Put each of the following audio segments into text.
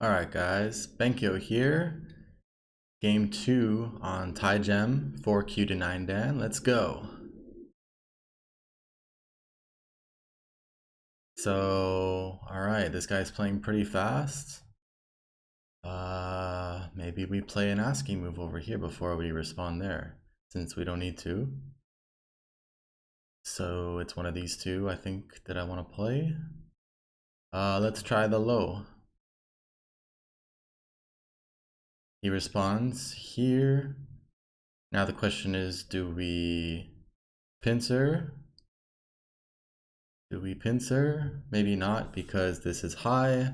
Alright guys, BenKyo here. Game 2 on Tygem, 4Q to 9 Dan. Let's go. So, alright, this guy's playing pretty fast. Maybe we play an ASCII move over here before we respond there, since we don't need to. So it's one of these two, I think, that I want to play. Let's try the low. He responds here. Now the question is, do we pincer? Do we pincer? Maybe not, because this is high.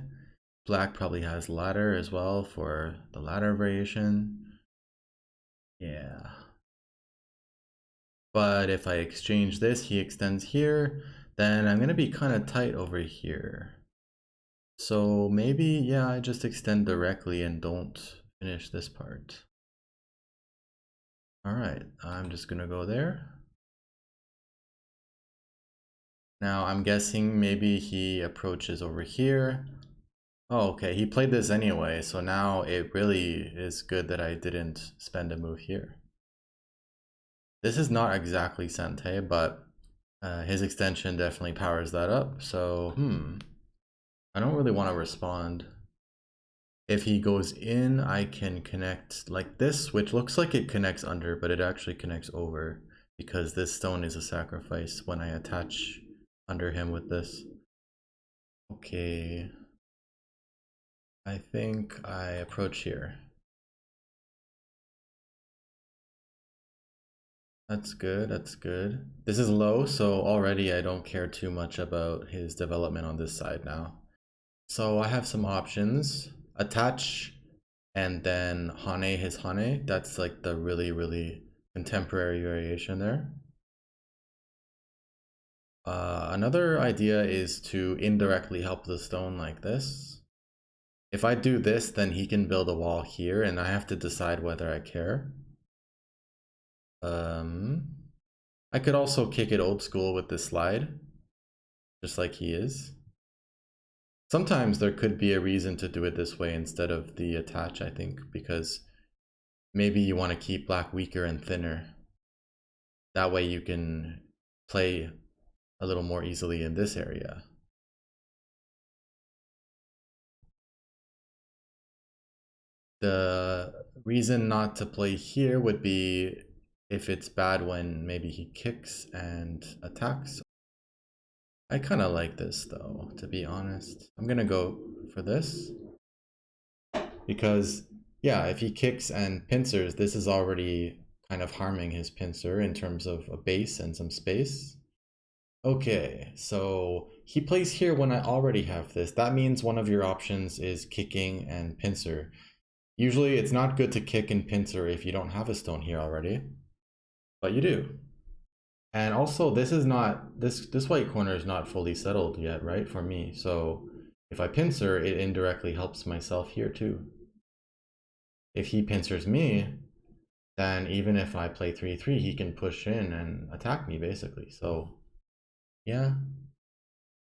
Black probably has ladder as well for the ladder variation. Yeah. But if I exchange this, he extends here, then I'm gonna be kind of tight over here. So maybe, yeah, I just extend directly and don't finish this part. All right, I'm just gonna go there. Now I'm guessing maybe he approaches over here. Oh, okay, he played this anyway, so now it really is good that I didn't spend a move here. This is not exactly Sente, but his extension definitely powers that up, so I don't really want to respond. If he goes in, I can connect like this, which looks like it connects under, but it actually connects over, because this stone is a sacrifice when I attach under him with this. Okay. I think I approach here. That's good, that's good. This is low, so already I don't care too much about his development on this side now. So I have some options. Attach and then Hane his Hane. That's like the really contemporary variation there. Another idea is to indirectly help the stone like this. If I do this, then he can build a wall here, and I have to decide whether I care. I could also kick it old school with this slide, just like he is. Sometimes there could be a reason to do it this way instead of the attach, I think, because maybe you want to keep black weaker and thinner. That way you can play a little more easily in this area. The reason not to play here would be if it's bad when maybe he kicks and attacks. I kind of like this though, to be honest. I'm gonna go for this because, yeah, if he kicks and pincers, this is already kind of harming his pincer in terms of a base and some space. Okay, so he plays here when I already have this. That means one of your options is kicking and pincer. Usually it's not good to kick and pincer if you don't have a stone here already, but you do. And also this is not, this white corner is not fully settled yet, right, for me. So if I pincer, it indirectly helps myself here too. If he pincers me, then even if I play 3-3, he can push in and attack me basically. So yeah.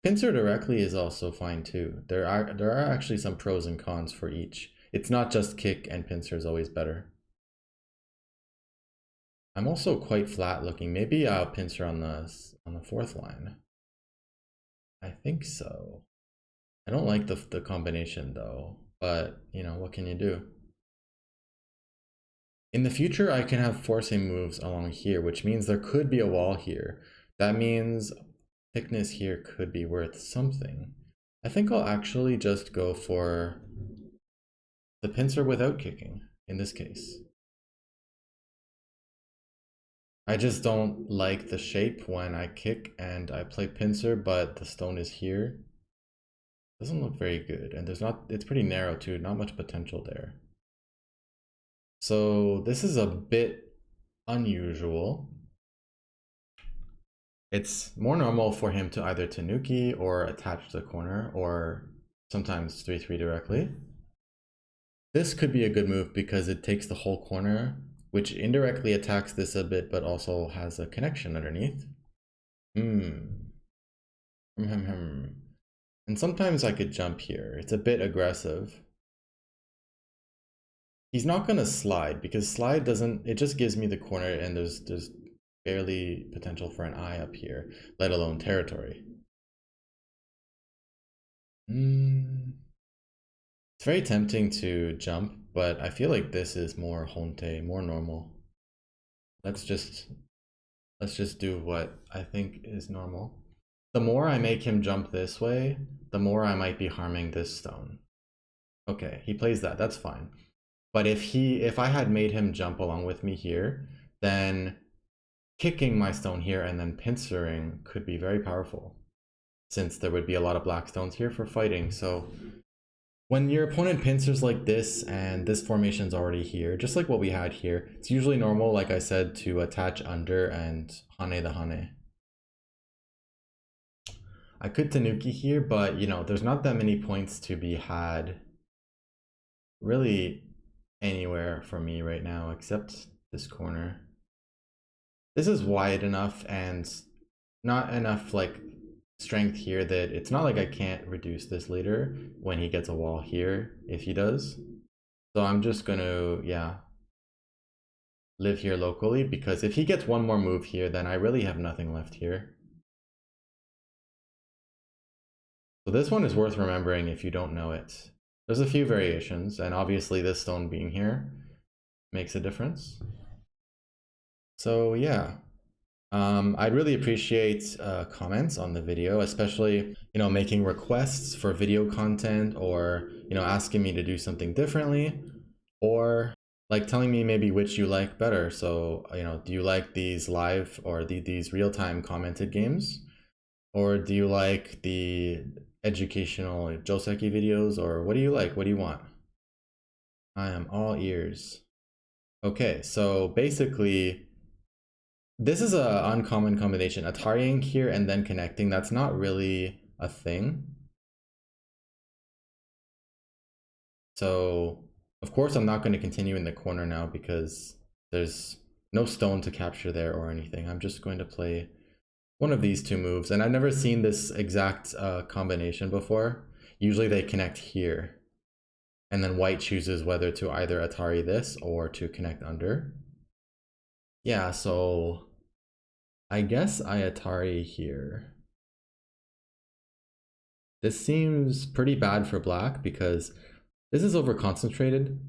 Pincer directly is also fine too. There are actually some pros and cons for each. It's not just kick and pincer is always better. I'm also quite flat looking. Maybe I'll pincer on the fourth line. I think so. I don't like the combination though, but you know, what can you do? In the future, I can have forcing moves along here, which means there could be a wall here. That means thickness here could be worth something. I think I'll actually just go for the pincer without kicking in this case. I just don't like the shape when I kick and I play pincer, but the stone is here. Doesn't look very good, and it's pretty narrow too, not much potential there. So this is a bit unusual. It's more normal for him to either tanuki or attach to the corner, or sometimes 3-3 directly. This could be a good move because it takes the whole corner, which indirectly attacks this a bit, but also has a connection underneath. And sometimes I could jump here. It's a bit aggressive. He's not gonna slide because slide doesn't, it just gives me the corner and there's barely potential for an eye up here, let alone territory. It's very tempting to jump, but I feel like this is more honte, more normal. Let's just do what I think is normal. The more I make him jump this way, the more I might be harming this stone. Okay, he plays that, that's fine. But if I had made him jump along with me here, then kicking my stone here and then pincering could be very powerful, since there would be a lot of black stones here for fighting. So when your opponent pincers like this and this formation's already here, just like what we had here, it's usually normal, like I said, to attach under and Hane the Hane. I could Tanuki here, but you know, there's not that many points to be had really anywhere for me right now except this corner. This is wide enough and not enough like strength here that it's not like I can't reduce this later when he gets a wall here if he does. So I'm just gonna, yeah, live here locally, because if he gets one more move here, then I really have nothing left here. So this one is worth remembering if you don't know it. There's a few variations, and obviously this stone being here makes a difference. So yeah, I'd really appreciate comments on the video, especially, you know, making requests for video content, or, you know, asking me to do something differently, or like telling me maybe which you like better. So, you know, do you like these live or these real-time commented games? Or do you like the educational Joseki videos, or what do you like? What do you want? I am all ears. Okay, so basically, this is an uncommon combination. Atari here and then connecting, that's not really a thing. So, of course, I'm not going to continue in the corner now because there's no stone to capture there or anything. I'm just going to play one of these two moves, and I've never seen this exact combination before. Usually they connect here, and then white chooses whether to either Atari this or to connect under. Yeah, so I guess I Atari here. This seems pretty bad for black because this is over concentrated.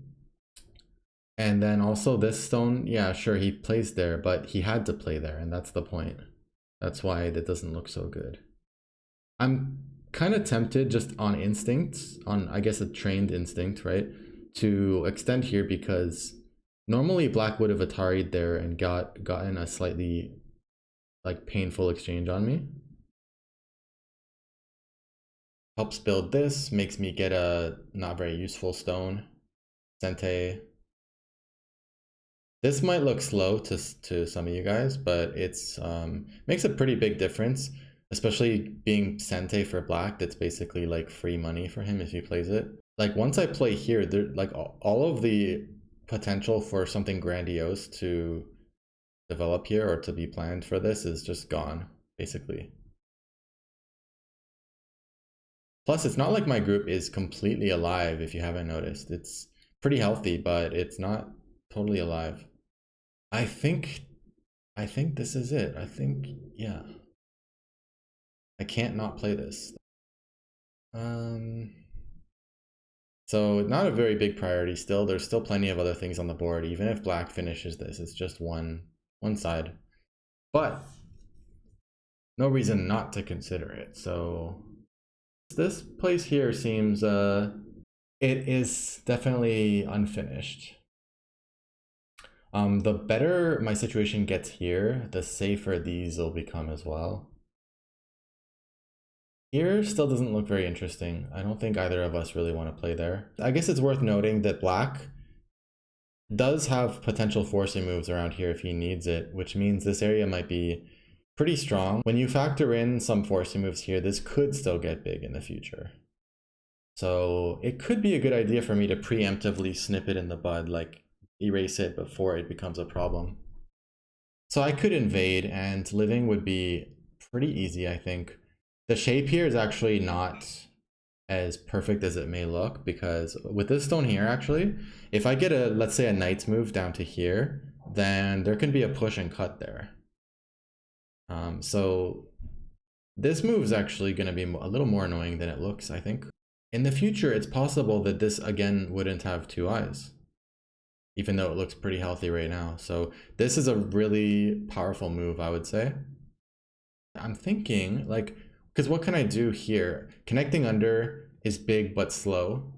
And then also this stone, yeah, sure, he plays there, but he had to play there, and that's the point. That's why that doesn't look so good. I'm kind of tempted just on instinct, on I guess a trained instinct, right, to extend here, because normally black would have Atari'd there and gotten a slightly like painful exchange on me. Helps build this, makes me get a not very useful stone. Sente. This might look slow to some of you guys, but it's makes a pretty big difference, especially being Sente for black. That's basically like free money for him if he plays it. Like once I play here, there like all of the potential for something grandiose to develop here or to be planned for this is just gone, basically. Plus, it's not like my group is completely alive, if you haven't noticed. It's pretty healthy, but it's not totally alive. I think this is it. I think, yeah. I can't not play this. So not a very big priority still. There's still plenty of other things on the board. Even if black finishes this, it's just one side. But no reason not to consider it. So this place here seems it is definitely unfinished. The better my situation gets here, the safer these will become as well. Here still doesn't look very interesting. I don't think either of us really want to play there. I guess it's worth noting that black does have potential forcing moves around here if he needs it, which means this area might be pretty strong. When you factor in some forcing moves here, this could still get big in the future. So it could be a good idea for me to preemptively snip it in the bud, like erase it before it becomes a problem. So I could invade, and living would be pretty easy, I think. The shape here is actually not as perfect as it may look, because with this stone here, actually, if I get a, let's say a knight's move down to here, then there can be a push and cut there. So this move is actually going to be a little more annoying than it looks, I think. In the future, it's possible that this, again, wouldn't have two eyes, even though it looks pretty healthy right now. So this is a really powerful move, I would say. I'm thinking, like, because what can I do here? Connecting under is big but slow.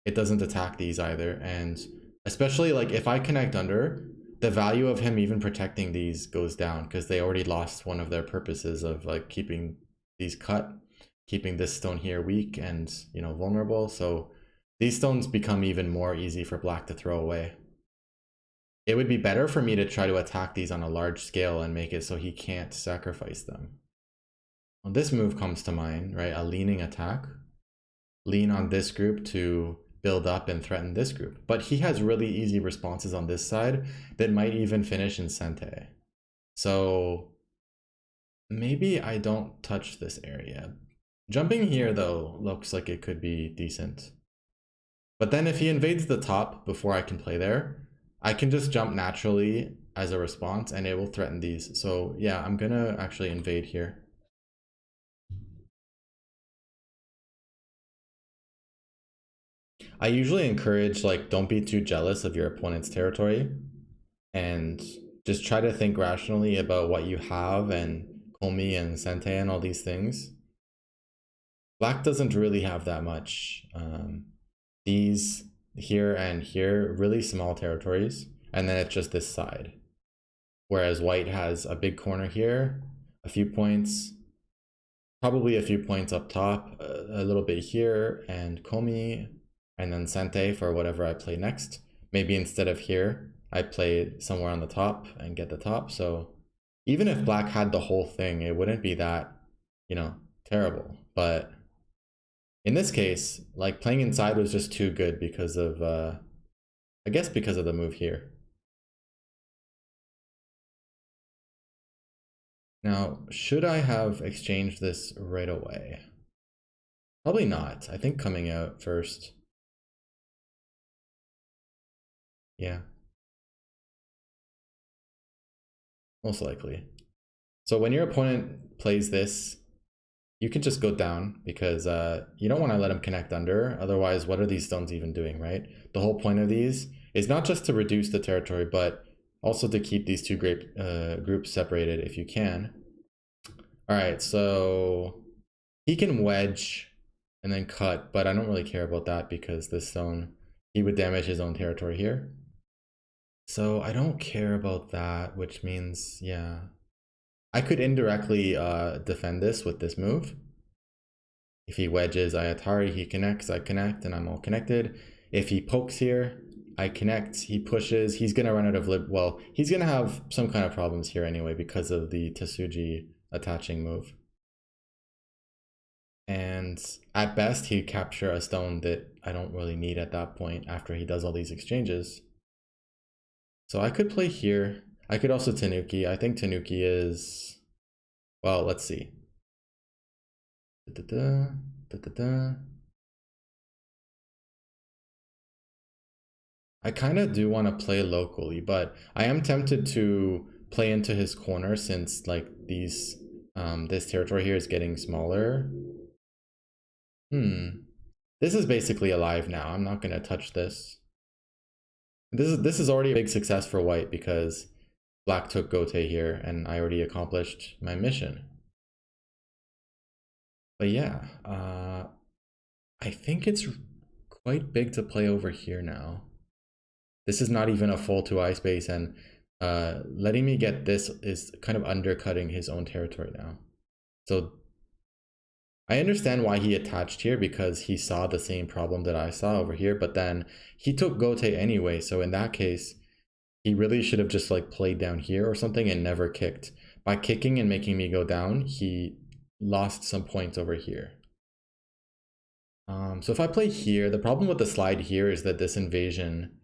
It doesn't attack these either, and especially like if I connect under, the value of him even protecting these goes down because they already lost one of their purposes of like keeping these cut, keeping this stone here weak and, you know, vulnerable. So these stones become even more easy for black to throw away. It would be better for me to try to attack these on a large scale and make it so he can't sacrifice them. Well, this move comes to mind, right? A leaning attack. Lean on this group to build up and threaten this group. But he has really easy responses on this side that might even finish in Sente. So maybe I don't touch this area. Jumping here, though, looks like it could be decent. But then if he invades the top before I can play there, I can just jump naturally as a response and it will threaten these. So yeah, I'm gonna actually invade here. I usually encourage, like, don't be too jealous of your opponent's territory and just try to think rationally about what you have and Komi and Sente and all these things. Black doesn't really have that much. These here and here, really small territories, and then it's just this side. Whereas white has a big corner here, a few points, probably a few points up top, a little bit here, and Komi, and then Sente for whatever I play next. Maybe instead of here, I play somewhere on the top and get the top. So even if black had the whole thing, it wouldn't be that, you know, terrible. But in this case, like, playing inside was just too good because of, I guess because of the move here. Now, should I have exchanged this right away? Probably not. I think coming out first. Yeah. Most likely. So when your opponent plays this, you can just go down because you don't want to let him connect under. Otherwise, what are these stones even doing, right? The whole point of these is not just to reduce the territory, but also to keep these two groups separated if you can. All right, so he can wedge and then cut, but I don't really care about that because this stone, he would damage his own territory here. So I don't care about that, which means, yeah, I could indirectly defend this with this move. If he wedges, I Atari, he connects, I connect, and I'm all connected. If he pokes here, I connect, he pushes, he's going to run out of lib. Well, he's going to have some kind of problems here anyway because of the Tesuji attaching move. And at best, he'd capture a stone that I don't really need at that point after he does all these exchanges. So I could play here. I could also Tanuki. I think Tanuki is, well, let's see. I kind of do want to play locally, but I am tempted to play into his corner since, like, these this territory here is getting smaller. This is basically alive now. I'm not gonna touch this. This is already a big success for white because black took Gote here and I already accomplished my mission. But yeah, I think it's quite big to play over here now. This is not even a full 2i space, and letting me get this is kind of undercutting his own territory now. So I understand why he attached here because he saw the same problem that I saw over here, but then he took Gote anyway. So in that case, he really should have just like played down here or something and never kicked. By kicking and making me go down, he lost some points over here. So if I play here, the problem with the slide here is that this invasion,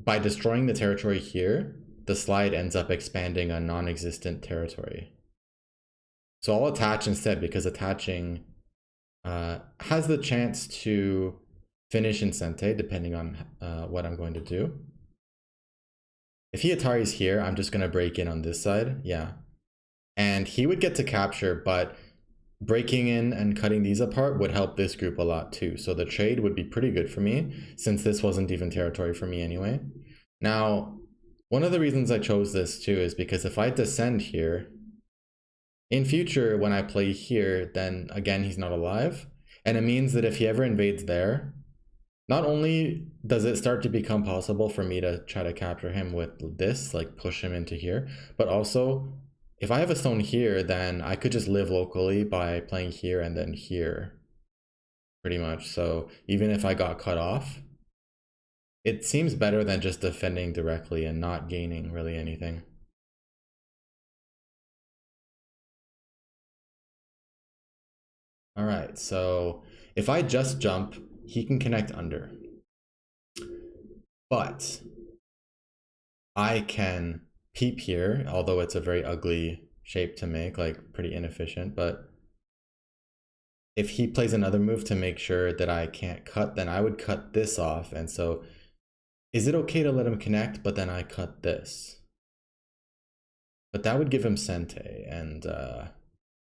by destroying the territory here, the slide ends up expanding a non-existent territory. So I'll attach instead because attaching has the chance to finish in Sente depending on what I'm going to do. If he Atari's here, I'm just going to break in on this side. Yeah. And he would get to capture, but breaking in and cutting these apart would help this group a lot too. So the trade would be pretty good for me, since this wasn't even territory for me anyway. Now, one of the reasons I chose this too is because if I descend here, in future when I play here, then again he's not alive. And it means that if he ever invades there, not only does it start to become possible for me to try to capture him with this, like push him into here, but also if I have a stone here, then I could just live locally by playing here and then here, pretty much. So even if I got cut off, it seems better than just defending directly and not gaining really anything. All right, so if I just jump, he can connect under. But I can peep here, although it's a very ugly shape to make, like pretty inefficient, but if he plays another move to make sure that I can't cut, then I would cut this off. And so is it okay to let him connect, but then I cut this? But that would give him Sente, and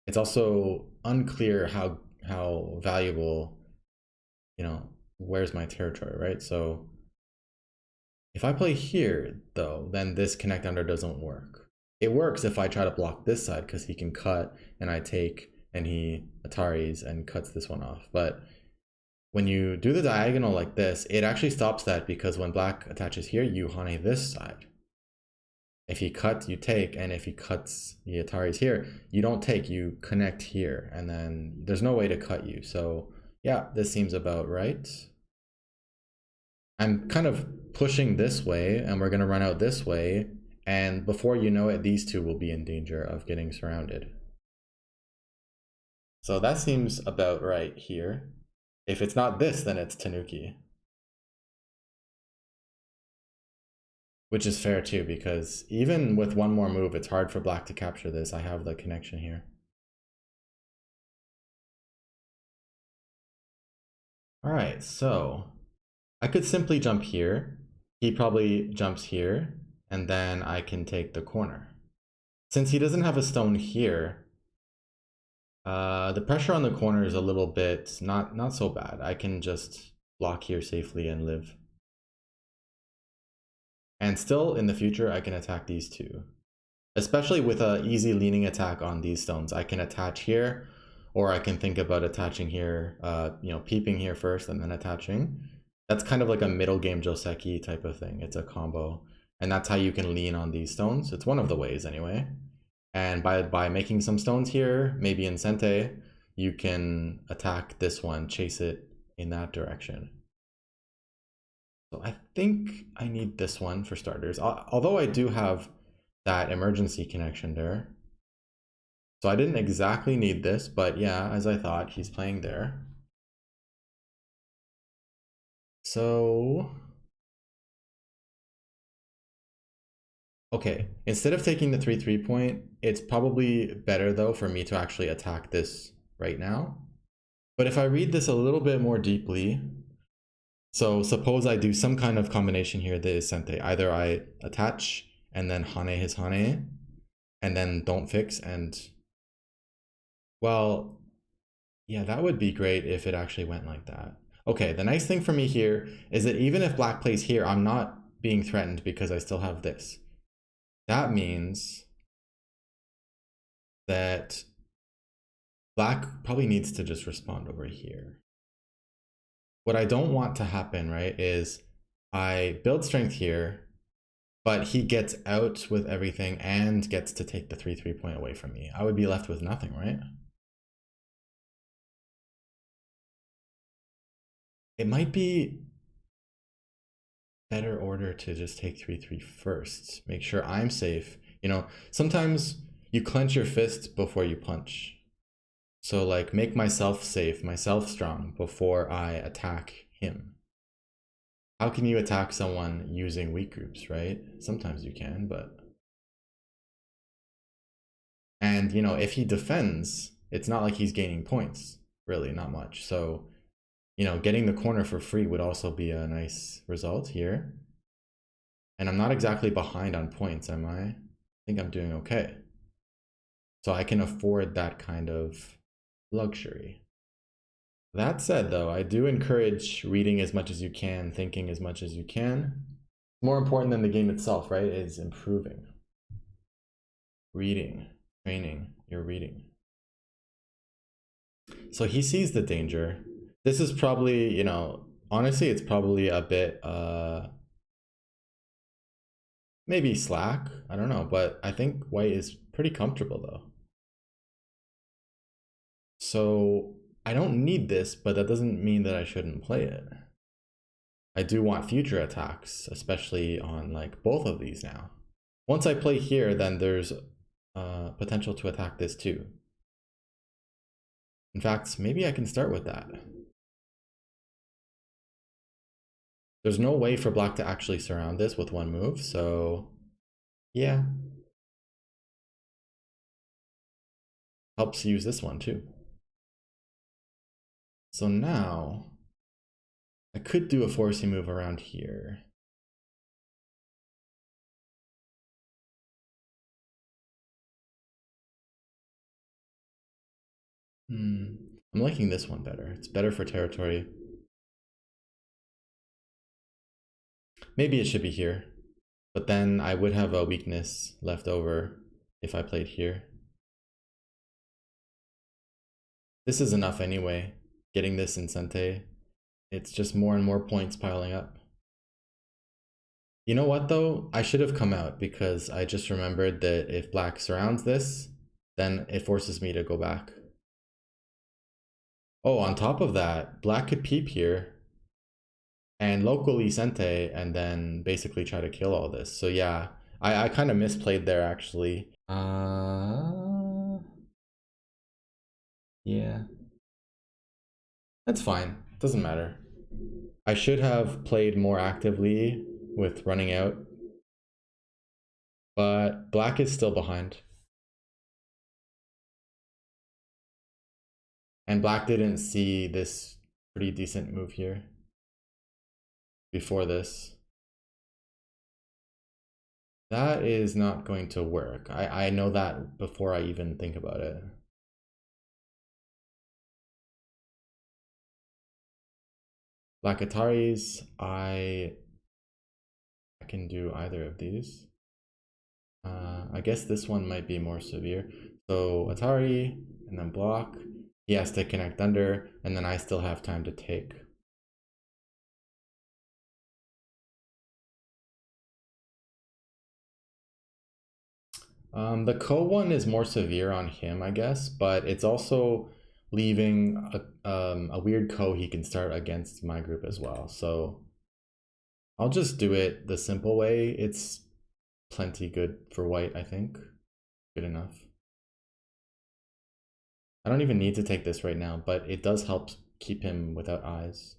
it's also unclear how valuable, you know, where's my territory, right? So if I play here, though, then this connect under doesn't work. It works if I try to block this side because he can cut and I take and he Ataris and cuts this one off. But when you do the diagonal like this, it actually stops that because when black attaches here, you Hane this side. If he cuts, you take, and if he cuts the Ataris here, you don't take, you connect here, and then there's no way to cut you. So yeah, this seems about right. I'm kind of pushing this way, and we're gonna run out this way, and before you know it, these two will be in danger of getting surrounded. So that seems about right here. If it's not this, then it's Tanuki. Which is fair too, because even with one more move, it's hard for black to capture this. I have the connection here. All right, so I could simply jump here. He probably jumps here, and then I can take the corner. Since he doesn't have a stone here, the pressure on the corner is a little bit not so bad. I can just block here safely and live. And still, in the future, I can attack these two. Especially with an easy leaning attack on these stones. I can attach here, or I can think about attaching here, you know, peeping here first and then attaching. That's kind of like a middle game Joseki type of thing. It's a combo. And that's how you can lean on these stones. It's one of the ways anyway. And by making some stones here, maybe in Sente, you can attack this one, chase it in that direction. So I think I need this one for starters, although I do have that emergency connection there. So I didn't exactly need this, but yeah, as I thought, he's playing there. So, okay, instead of taking the 3-3 point, it's probably better though for me to actually attack this right now. But if I read this a little bit more deeply, so suppose I do some kind of combination here that is Sente. Either I attach and then Hane his Hane, and then don't fix, and well, yeah, that would be great if it actually went like that. Okay, the nice thing for me here is that even if black plays here, I'm not being threatened because I still have this. That means that black probably needs to just respond over here. What I don't want to happen, right, is I build strength here, but he gets out with everything and gets to take the 3-3 point away from me. I would be left with nothing, right? It might be better order to just take 3-3 first. Make sure I'm safe. You know, sometimes you clench your fist before you punch. So like make myself safe, myself strong before I attack him. How can you attack someone using weak groups, right? Sometimes you can, but... And, you know, if he defends, it's not like he's gaining points. really, not much. So, you know, getting the corner for free would also be a nice result here. And I'm not exactly behind on points, am I? I think I'm doing okay. So I can afford that kind of luxury. That said, though, I do encourage reading as much as you can, thinking as much as you can. More important than the game itself, right, is improving. Reading, training, your reading. So he sees the danger. This is probably, you know, honestly, it's probably a bit, maybe slack. I don't know, but I think white is pretty comfortable though. So I don't need this, but that doesn't mean that I shouldn't play it. I do want future attacks, especially on like both of these now. Once I play here, then there's potential to attack this too. In fact, maybe I can start with that. There's no way for black to actually surround this with one move, so yeah. Helps use this one too. So now, I could do a forcing move around here. I'm liking this one better. It's better for territory. Maybe it should be here, but then I would have a weakness left over if I played here. This is enough anyway, getting this in Sente. It's just more and more points piling up. You know what though? I should have come out because I just remembered that if black surrounds this, then it forces me to go back. Oh, on top of that, black could peep here and locally Sente and then basically try to kill all this. So yeah, I kind of misplayed there actually. Yeah. That's fine. Doesn't matter. I should have played more actively with running out, but black is still behind. And black didn't see this pretty decent move here before this. That is not going to work. I know that before I even think about it. Black Ataris, I can do either of these. I guess this one might be more severe. So Atari, and then block. He has to connect under, and then I still have time to take. The Ko one is more severe on him, I guess, but it's also leaving a weird Ko he can start against my group as well. So I'll just do it the simple way. It's plenty good for white, I think. Good enough. I don't even need to take this right now, but it does help keep him without eyes.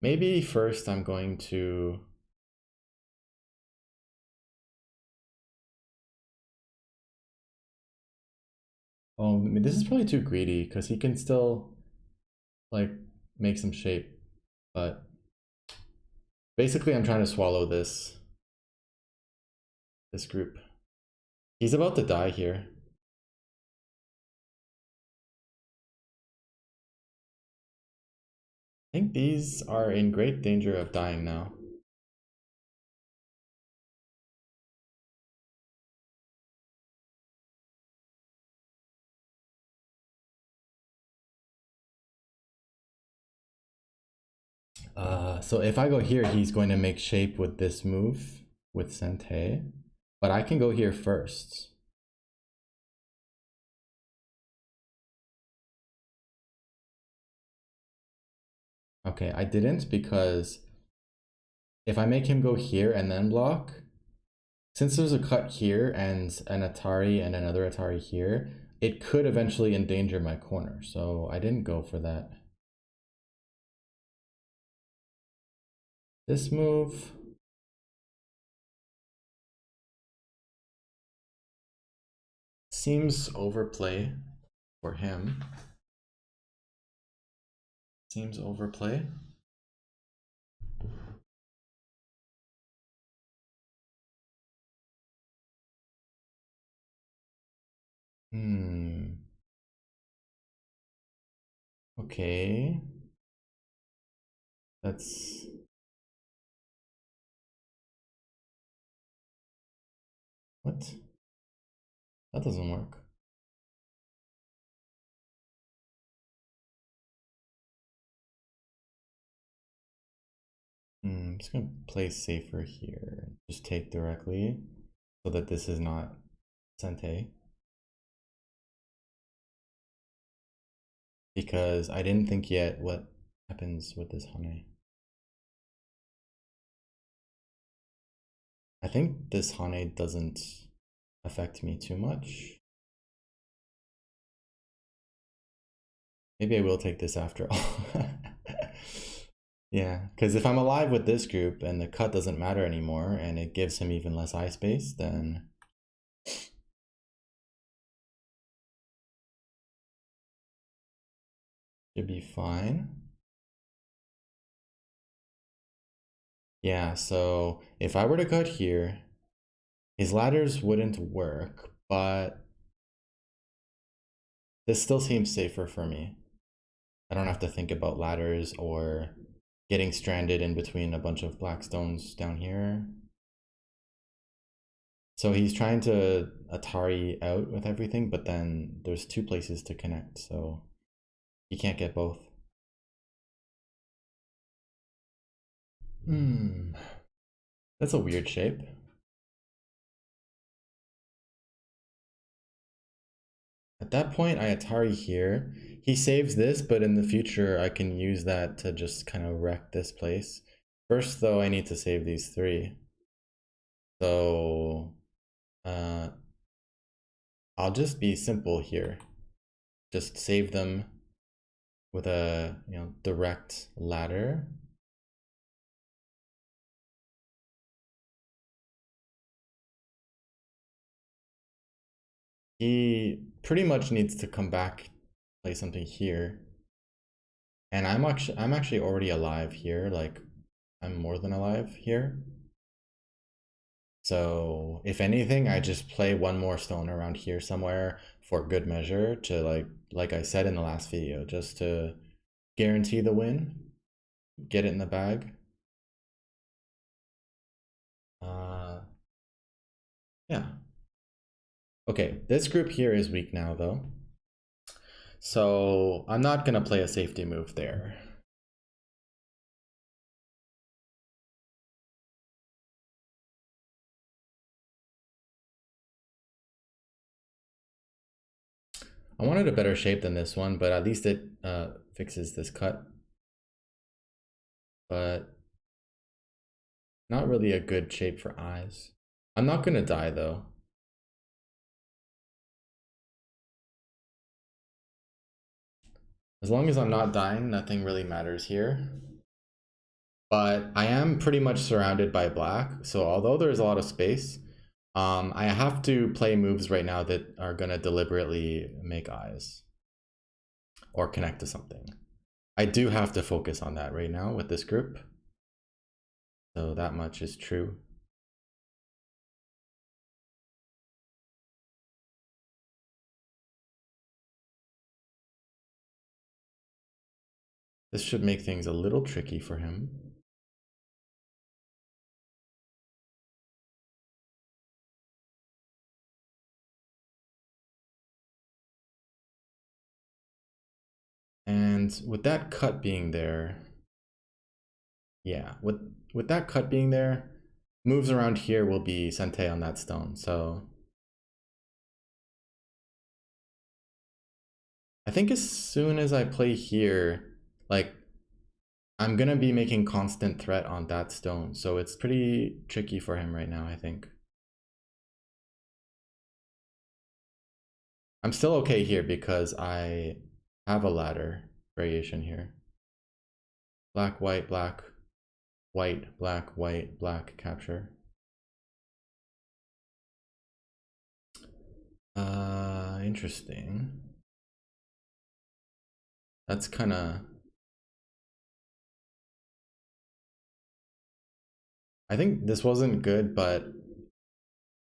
Maybe first I'm going to... Oh, I mean, this is probably too greedy because he can still like make some shape, but basically I'm trying to swallow this group. He's about to die here. I think these are in great danger of dying now. So if I go here, he's going to make shape with this move with Sente, but I can go here first. Okay, I didn't because if I make him go here and then block, since there's a cut here and an Atari and another Atari here, it could eventually endanger my corner, so I didn't go for that. This move... seems overplay for him. Seems overplay. Hmm. Okay. That's... What? That doesn't work. I'm just gonna play safer here. Just take directly so that this is not Sente. Because I didn't think yet what happens with this Hane. I think this Hane doesn't affect me too much. Maybe I will take this after all. Yeah, because if I'm alive with this group and the cut doesn't matter anymore and it gives him even less eye space, then should be fine. Yeah, so if I were to cut here, his ladders wouldn't work, but this still seems safer for me. I don't have to think about ladders or getting stranded in between a bunch of black stones down here. So he's trying to Atari out with everything, but then there's two places to connect, so he can't get both. That's a weird shape. At that point, I Atari here. He saves this, but in the future, I can use that to just kind of wreck this place. First, though, I need to save these three. So, uh, I'll just be simple here. Just save them with a, direct ladder. He pretty much needs to come back, play something here. And I'm actually already alive here, like I'm more than alive here. So if anything, I just play one more stone around here somewhere for good measure to like I said in the last video, just to guarantee the win, get it in the bag. Yeah. Okay, this group here is weak now though. So I'm not gonna play a safety move there. I wanted a better shape than this one, but at least it fixes this cut. But not really a good shape for eyes. I'm not gonna die though. As long as I'm not dying, nothing really matters here. But I am pretty much surrounded by black, so although there's a lot of space, I have to play moves right now that are gonna deliberately make eyes or connect to something. I do have to focus on that right now with this group. So that much is true. This should make things a little tricky for him. And with that cut being there, yeah, with that cut being there, moves around here will be Sente on that stone. So I think as soon as I play here, like I'm gonna be making constant threat on that stone. So it's pretty tricky for him right now, I think. I'm still okay here because I have a ladder variation here. Black, white, black, white, black, white, black capture. Interesting. That's kind of I think this wasn't good, but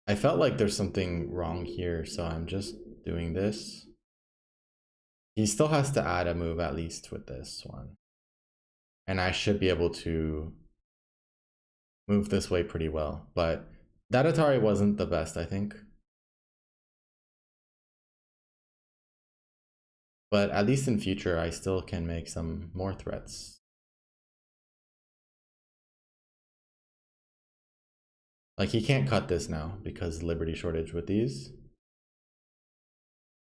I felt like there's something wrong here, so I'm just doing this. He still has to add a move at least with this one. And I should be able to move this way pretty well, but that Atari wasn't the best, I think. But at least in future, I still can make some more threats. Like, he can't cut this now because Liberty shortage with these.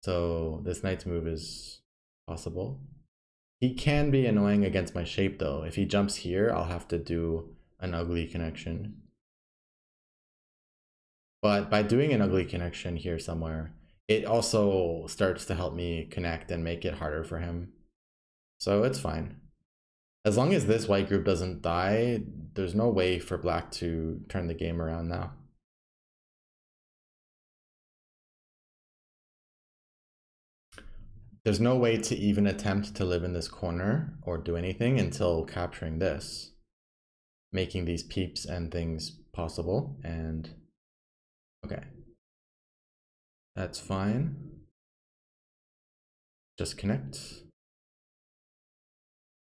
So this knight's move is possible. He can be annoying against my shape though. If he jumps here, I'll have to do an ugly connection. But by doing an ugly connection here somewhere, it also starts to help me connect and make it harder for him. So it's fine. As long as this white group doesn't die, there's no way for black to turn the game around now. There's no way to even attempt to live in this corner or do anything until capturing this, making these peeps and things possible. And okay, that's fine. Just connect.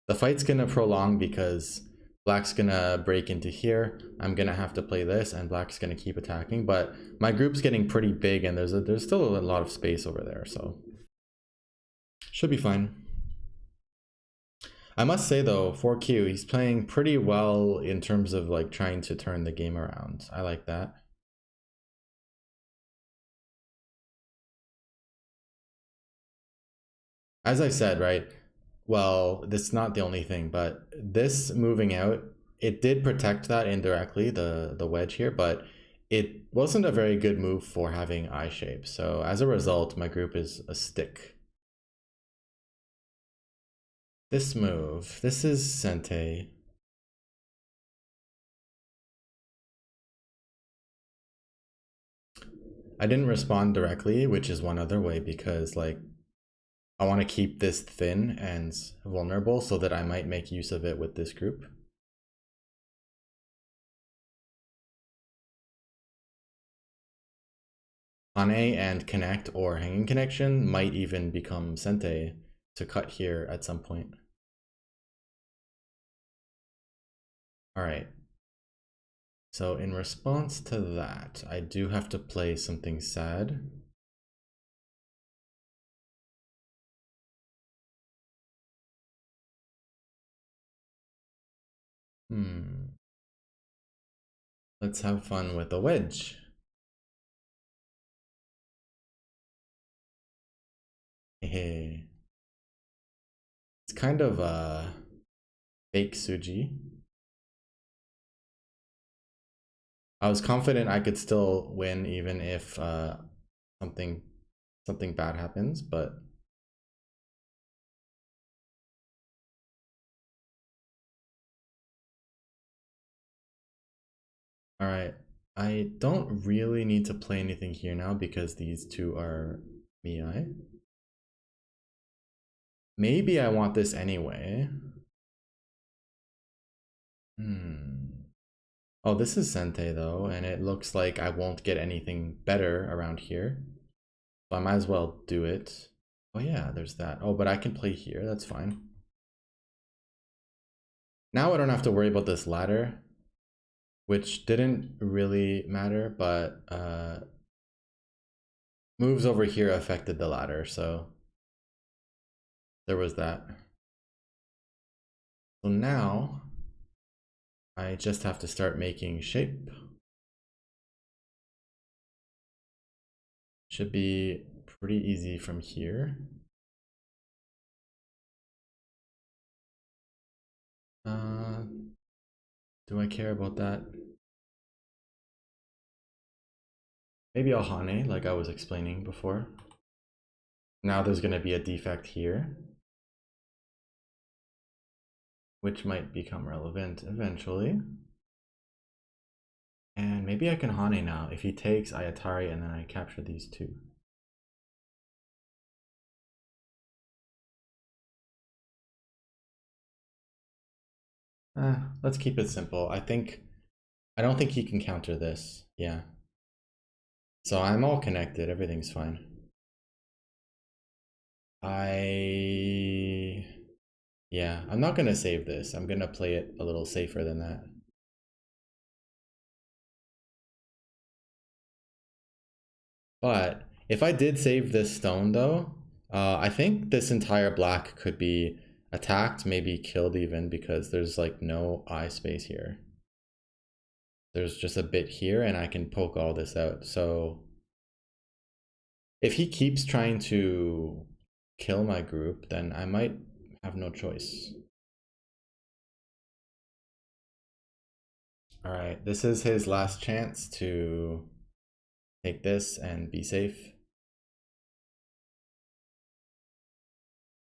The fight's gonna prolong because black's gonna break into here. I'm gonna have to play this, and black's gonna keep attacking. But my group's getting pretty big, and there's still a lot of space over there, so should be fine. I must say though, 4Q, he's playing pretty well in terms of like trying to turn the game around. I like that. As I said, right? Well, this is not the only thing, but this moving out, it did protect that indirectly, the wedge here, but it wasn't a very good move for having eye shape. So as a result, my group is a stick. This move, this is Sente. I didn't respond directly, which is one other way because like I want to keep this thin and vulnerable so that I might make use of it with this group. Hane and connect or hanging connection might even become Sente to cut here at some point. All right. So in response to that, I do have to play something sad. Let's have fun with a wedge. Hey. It's kind of a fake Suji. I was confident I could still win even if something bad happens, but all right. I don't really need to play anything here now because these two are Miai. Maybe I want this anyway. Oh, this is Sente though, and it looks like I won't get anything better around here. So I might as well do it. Oh yeah, there's that. Oh, but I can play here, that's fine. Now I don't have to worry about this ladder, which didn't really matter, but moves over here affected the ladder, so there was that. So now I just have to start making shape. Should be pretty easy from here. Do I care about that? Maybe I'll Hane, like I was explaining before. Now there's going to be a defect here, which might become relevant eventually. And maybe I can Hane now. If he takes, I Atari, and then I capture these two. Let's keep it simple. I think I don't think he can counter this. Yeah. So I'm all connected. Everything's fine. Yeah, I'm not gonna save this. I'm gonna play it a little safer than that. But if I did save this stone though, I think this entire black could be attacked, maybe killed even, because there's like no eye space here. There's just a bit here and I can poke all this out. So if he keeps trying to kill my group, then I might have no choice. All right, this is his last chance to take this and be safe.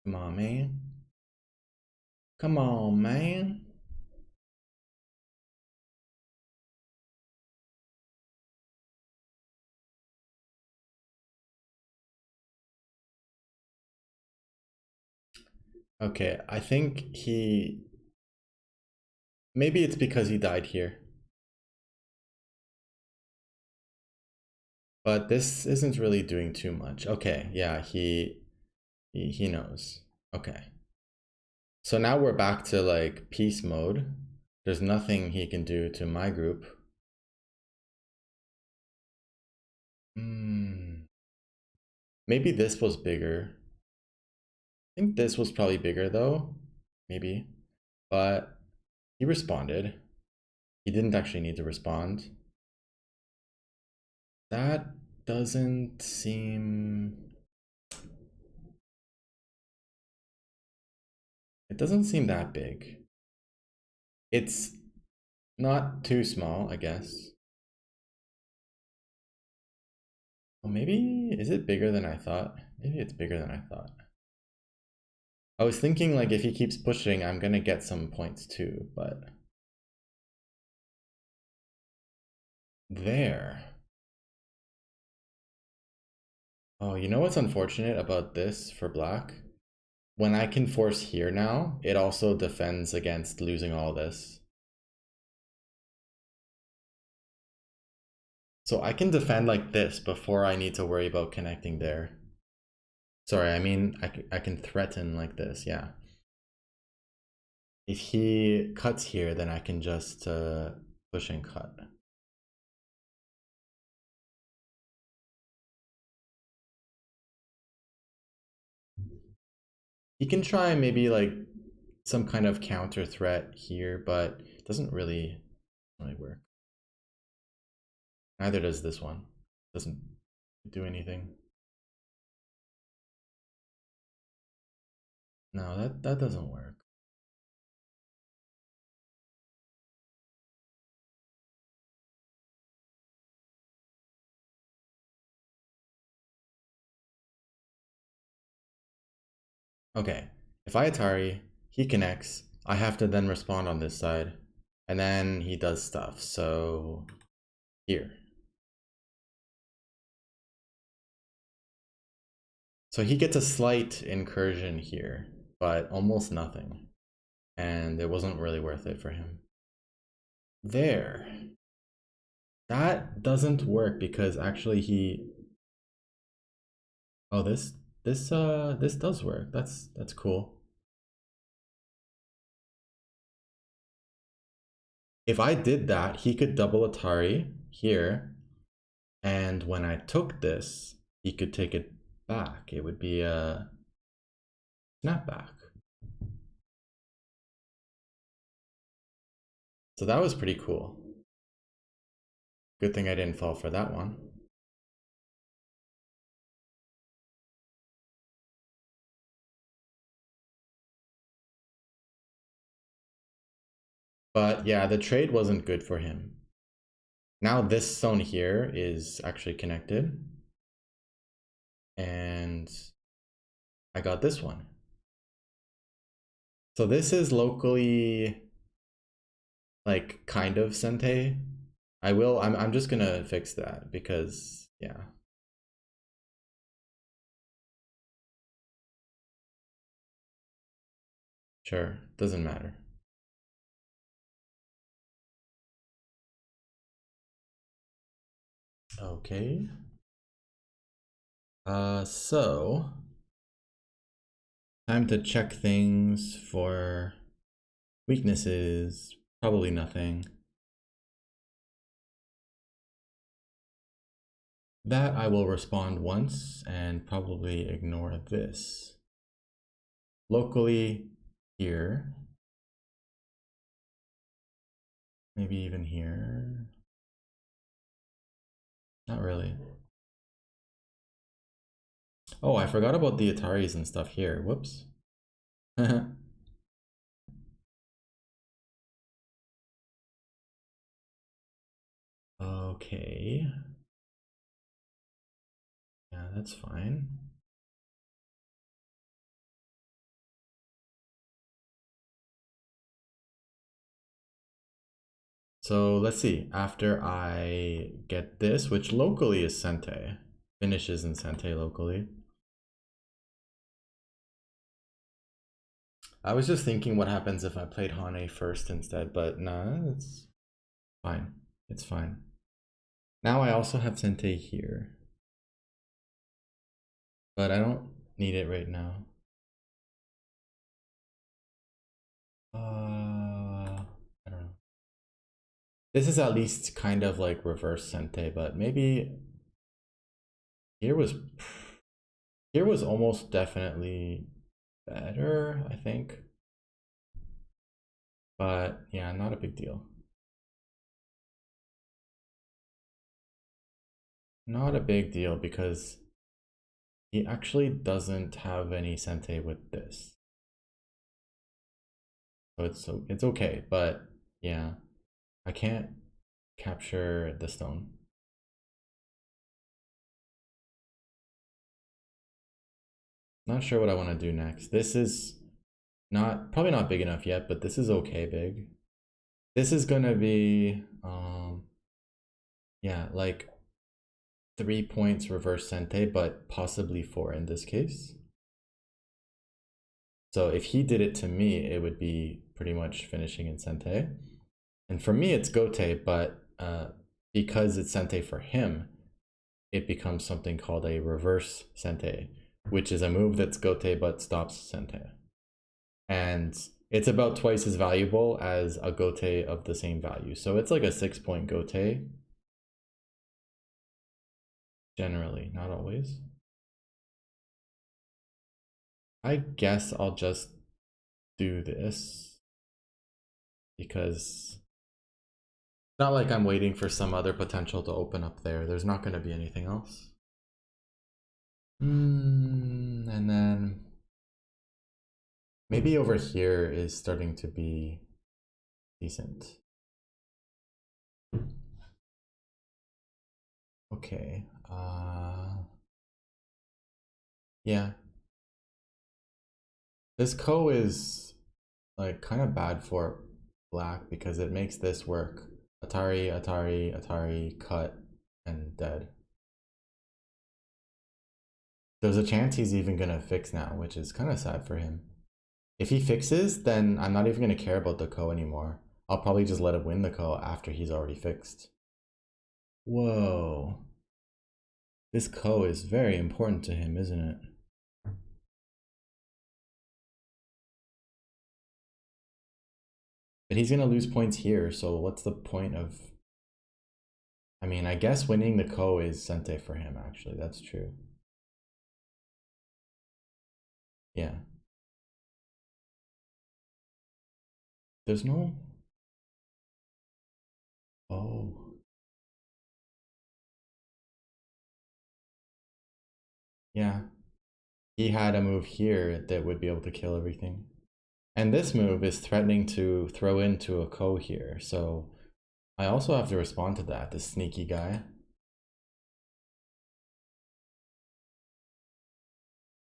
Come on, man. Come on, man. Okay, I think he... Maybe it's because he died here. But this isn't really doing too much. Okay, yeah, he knows. Okay. So now we're back to like peace mode. There's nothing he can do to my group. Maybe this was bigger. I think this was probably bigger though. Maybe. But he responded. He didn't actually need to respond. That doesn't seem... It doesn't seem that big. It's not too small, I guess. Well, maybe... Is it bigger than I thought? Maybe it's bigger than I thought. I was thinking like if he keeps pushing, I'm gonna get some points too, but... There. Oh, you know what's unfortunate about this for black? When I can force here now, it also defends against losing all this. So I can defend like this before I need to worry about connecting there. Sorry, I mean, I can threaten like this, yeah. If he cuts here, then I can just push and cut. He can try maybe like some kind of counter threat here, but it doesn't really work. Neither does this one. Doesn't do anything. No, that doesn't work. Okay, if I Atari, he connects, I have to then respond on this side, and then he does stuff, so here. So he gets a slight incursion here, but almost nothing. And it wasn't really worth it for him. There. That doesn't work because actually he... Oh, this does work. That's cool. If I did that, he could double Atari here, and when I took this, he could take it back. It would be a snapback. So that was pretty cool. Good thing I didn't fall for that one. But yeah, the trade wasn't good for him. Now this zone here is actually connected. And I got this one. So this is locally like kind of Sente. I'm just gonna fix that because yeah. Sure, doesn't matter. Okay. So time to check things for weaknesses. Probably nothing. That I will respond once and probably ignore this. Locally here. Maybe even here. Not really. Oh, I forgot about the Ataris and stuff here. Whoops. Okay. Yeah, that's fine. So let's see. After I get this, which locally is Sente, finishes in Sente locally. I was just thinking what happens if I played Hane first instead, but nah, it's fine. It's fine. Now I also have Sente here, but I don't need it right now. I don't know. This is at least kind of like reverse Sente, but maybe here was almost definitely better, I think. But yeah, not a big deal. Not a big deal because he actually doesn't have any Sente with this. So it's okay, but yeah, I can't capture the stone. Not sure what I want to do next. This is probably not big enough yet, but this is okay big. This is gonna be yeah, like 3 points reverse Sente, but possibly 4 in this case. So if he did it to me, it would be pretty much finishing in Sente. And for me, it's Gote, but because it's Sente for him, it becomes something called a reverse Sente, which is a move that's Gote but stops Sente. And it's about twice as valuable as a Gote of the same value. So it's like a 6-point Gote. Generally, not always. I guess I'll just do this because it's not like I'm waiting for some other potential to open up there. There's not going to be anything else. And then maybe over here is starting to be decent. Okay. Yeah. This Ko is like kind of bad for black because it makes this work. Atari, Atari, Atari, cut, and dead. There's a chance he's even gonna fix now, which is kind of sad for him. If he fixes, then I'm not even gonna care about the Ko anymore. I'll probably just let him win the Ko after he's already fixed. Whoa. This Ko is very important to him, isn't it? But he's gonna lose points here, so what's the point of... I mean, I guess winning the Ko is Sente for him, actually. That's true. Yeah. There's no... Oh. Yeah. He had a move here that would be able to kill everything. And this move is threatening to throw into a Ko here, so I also have to respond to that, this sneaky guy.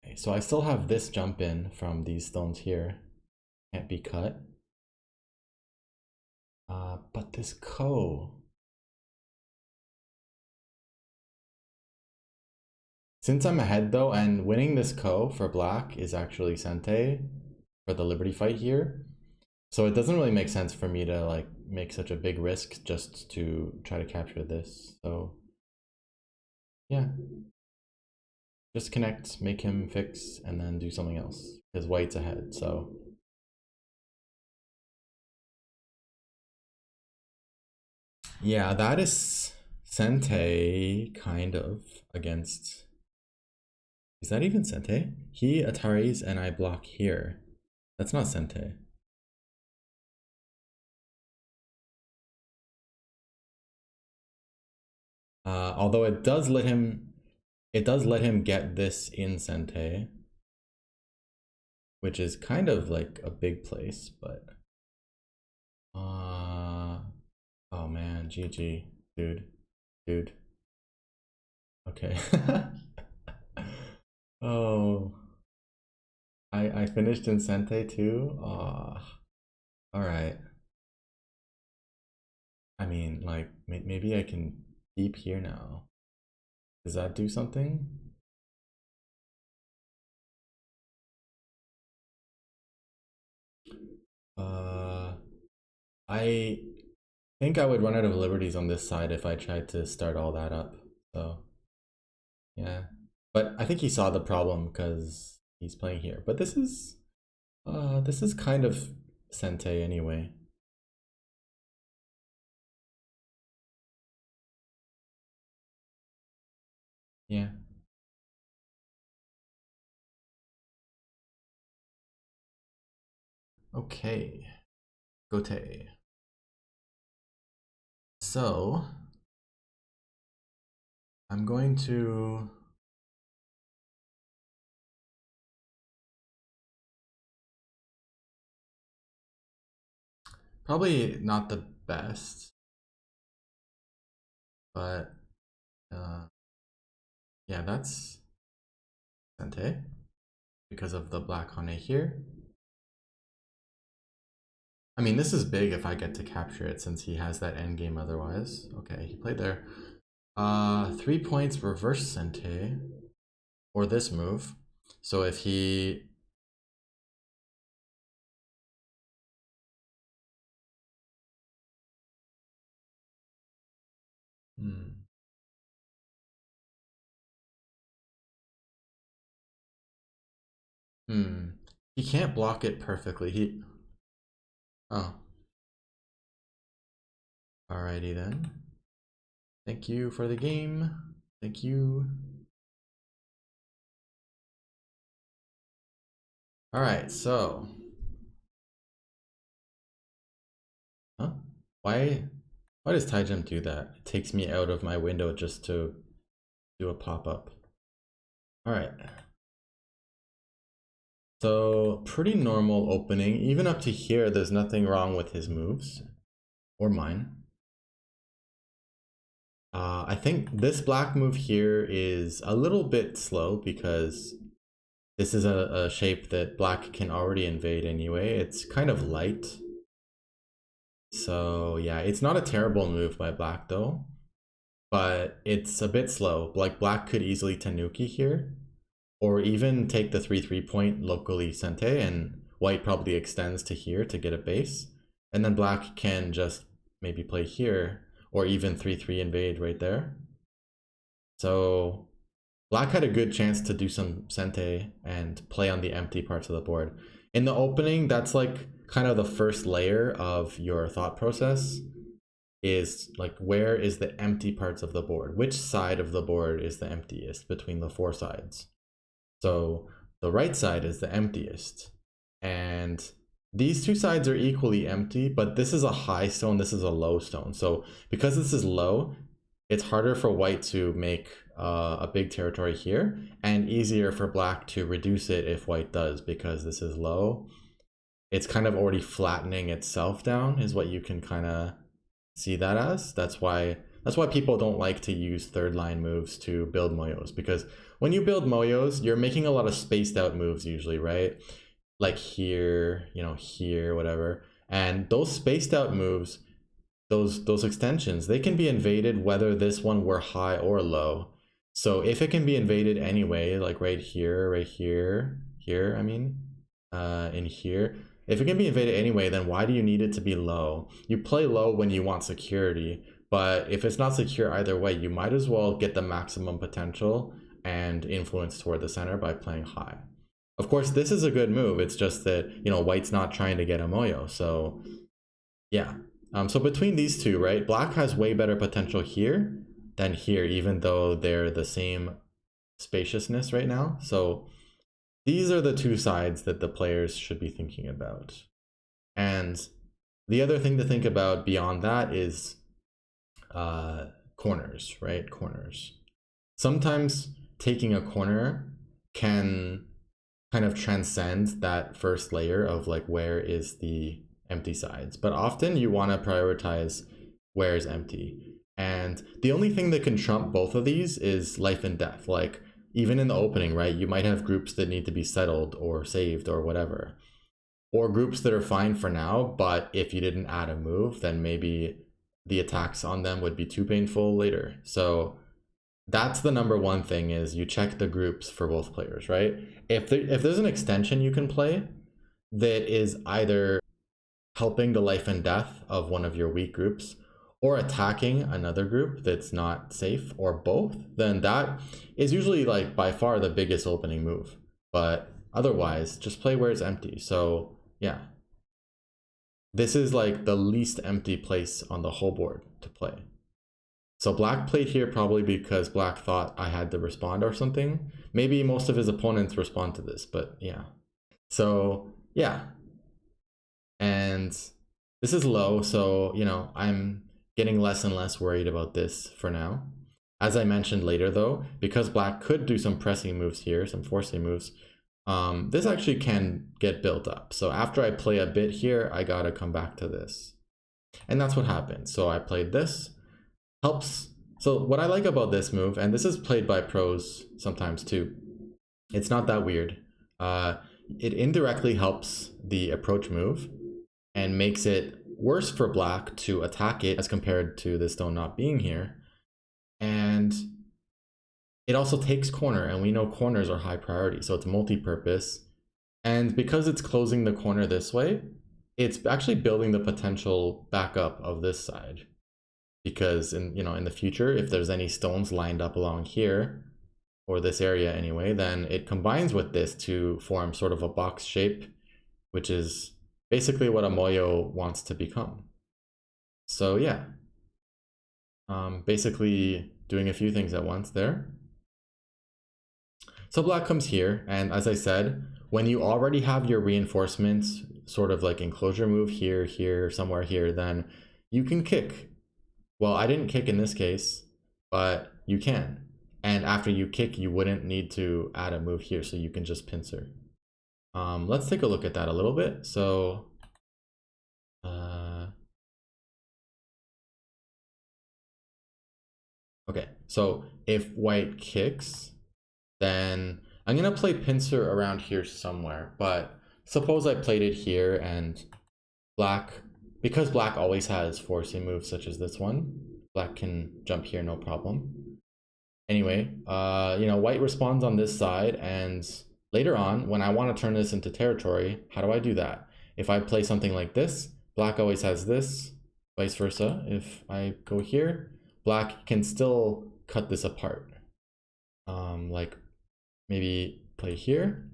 Okay, so I still have this jump in from these stones here. Can't be cut. But this Ko... Since I'm ahead though, and winning this Ko for black is actually Sente for the Liberty fight here, so it doesn't really make sense for me to like make such a big risk just to try to capture this. So Yeah. Just connect, make him fix, and then do something else. Because white's ahead, so. Yeah, that is Sente, kind of, against... Is that even Sente? He Ataris and I block here. That's not Sente. Although it does let him get this in Sente, which is kind of like a big place, but oh man, GG, dude. Okay. Oh, I finished in Sente too. All right. I mean, like maybe I can keep here now. Does that do something? I think I would run out of liberties on this side if I tried to start all that up. So, yeah. But I think he saw the problem because he's playing here. But this is kind of Sente anyway. Yeah. Okay. Gote. So, I'm going to probably not the best, but yeah, that's Sente because of the black Hane here. I mean, this is big if I get to capture it since he has that endgame otherwise. Okay, he played there. 3 points reverse Sente, or this move. So if he... Hmm. Hmm. He can't block it perfectly. He... Oh. Alrighty then. Thank you for the game. Thank you. Alright, so... Huh? Why does Tygem do that? It takes me out of my window just to do a pop-up. Alright. So, pretty normal opening. Even up to here, there's nothing wrong with his moves. Or mine. I think this black move here is a little bit slow because this is a shape that black can already invade anyway. It's kind of light. So yeah, it's not a terrible move by black though, but it's a bit slow. Like black could easily Tanuki here, or even take the 3/3 point locally Sente, and white probably extends to here to get a base. And then black can just maybe play here, or even 3/3 invade right there. So black had a good chance to do some Sente and play on the empty parts of the board. In the opening, that's like kind of the first layer of your thought process, is like, where is the empty parts of the board? Which side of the board is the emptiest between the 4 sides? So the right side is the emptiest. And these 2 sides are equally empty, but this is a high stone, this is a low stone. So because this is low, it's harder for white to make a big territory here, and easier for black to reduce it if white does, because this is low. It's kind of already flattening itself down, is what you can kind of see that as. That's why people don't like to use third line moves to build moyos, because when you build moyos, you're making a lot of spaced out moves usually, right? Like here, you know, here, whatever. And those spaced out moves, those extensions, they can be invaded whether this one were high or low. So if it can be invaded anyway, like right here, here, I mean, in here, if it can be invaded anyway, then why do you need it to be low? You play low when you want security, But if it's not secure either way, you might as well get the maximum potential and influence toward the center by playing high. Of course, this is a good move. It's just that, you know, white's not trying to get a moyo. So yeah. So between these two, right, black has way better potential here than here, even though they're the same spaciousness right now. So these are the two sides that the players should be thinking about. And the other thing to think about beyond that is corners, right? Corners. Sometimes taking a corner can kind of transcend that first layer of like, where is the empty sides? But often you want to prioritize where is empty. And the only thing that can trump both of these is life and death. Like, even in the opening, right, you might have groups that need to be settled or saved or whatever. Or groups that are fine for now, but if you didn't add a move, then maybe the attacks on them would be too painful later. So that's the number one thing, is you check the groups for both players, right? If there's an extension you can play that is either helping the life and death of one of your weak groups or attacking another group that's not safe, or both, then that is usually like by far the biggest opening move. But otherwise, just play where it's empty. So yeah, this is like the least empty place on the whole board to play. So black played here probably because black thought I had to respond or something. Maybe most of his opponents respond to this, but yeah. So yeah. And this is low, so, you know, I'm getting less and less worried about this for now. As I mentioned later though, because black could do some pressing moves here, some forcing moves, this actually can get built up. So after I play a bit here, I gotta come back to this. And that's what happened. So I played this. Helps. So what I like about this move, and this is played by pros sometimes too, it's not that weird. It indirectly helps the approach move and makes it worse for black to attack it as compared to the stone not being here. And it also takes corner, and we know corners are high priority, so it's multi-purpose. And because it's closing the corner this way, it's actually building the potential backup of this side. Because in the future, if there's any stones lined up along here, or this area anyway, then it combines with this to form sort of a box shape, which is basically what a moyo wants to become. So yeah, basically doing a few things at once there. So black comes here, and as I said, when you already have your reinforcements, sort of like enclosure move here, here, somewhere here, then you can kick. Well, I didn't kick in this case, but you can. And after you kick, you wouldn't need to add a move here, so you can just pincer. Let's take a look at that a little bit. So, okay, so if white kicks, then I'm gonna play pincer around here somewhere, but suppose I played it here and black, because black always has forcing moves such as this one, black can jump here no problem. Anyway, white responds on this side, and later on, when I want to turn this into territory, how do I do that? If I play something like this, black always has this, vice versa. If I go here, black can still cut this apart. Like maybe play here,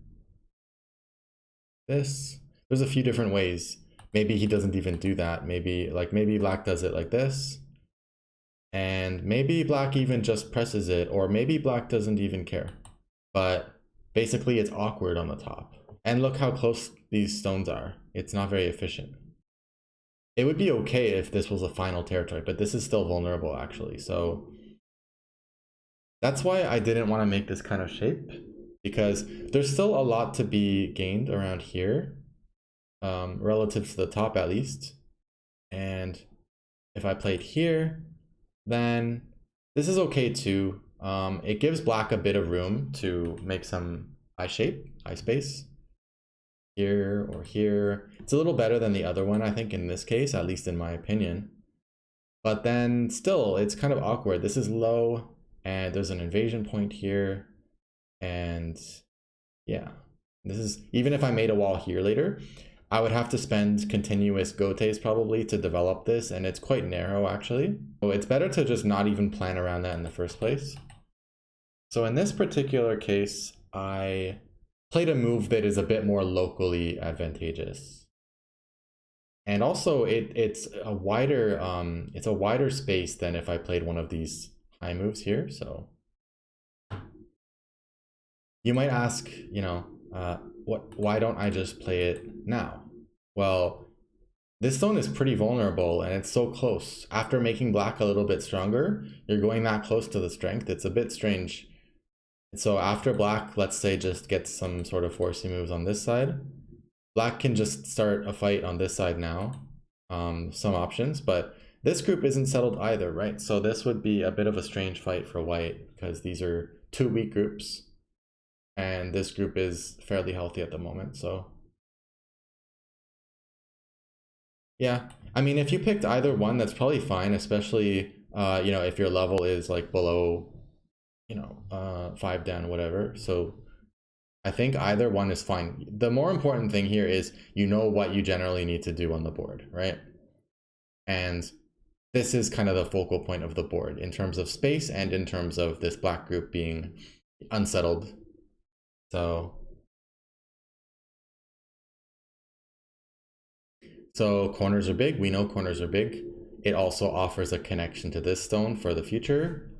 this. There's a few different ways. Maybe he doesn't even do that. Maybe black does it like this. And maybe black even just presses it, or maybe black doesn't even care. But basically it's awkward on the top. And look how close these stones are. It's not very efficient. It would be okay if this was a final territory, but this is still vulnerable actually. So that's why I didn't want to make this kind of shape, because there's still a lot to be gained around here, relative to the top at least. And if I played here, then this is okay too. It gives black a bit of room to make some eye shape, eye space here or here. It's a little better than the other one, I think, in this case, at least in my opinion. But then still, it's kind of awkward. This is low, and there's an invasion point here. And yeah, this is, even if I made a wall here later, I would have to spend continuous goteis probably to develop this, and it's quite narrow actually. So it's better to just not even plan around that in the first place. So in this particular case, I played a move that is a bit more locally advantageous. And also it's a wider space than if I played one of these high moves here. So you might ask, you know, why don't I just play it now? Well, this stone is pretty vulnerable and it's so close. After making black a little bit stronger, you're going that close to the strength. It's a bit strange. So after black, let's say, just gets some sort of forcey moves on this side, black can just start a fight on this side now. Some options, but this group isn't settled either, right? So this would be a bit of a strange fight for white because these are two weak groups and this group is fairly healthy at the moment. So yeah, I mean, if you picked either one, that's probably fine, especially you know, if your level is like below, you know, 5 down, whatever. So I think either one is fine. The more important thing here is you know what you generally need to do on the board, right? And this is kind of the focal point of the board in terms of space and in terms of this black group being unsettled. So corners are big. We know corners are big. It also offers a connection to this stone for the future.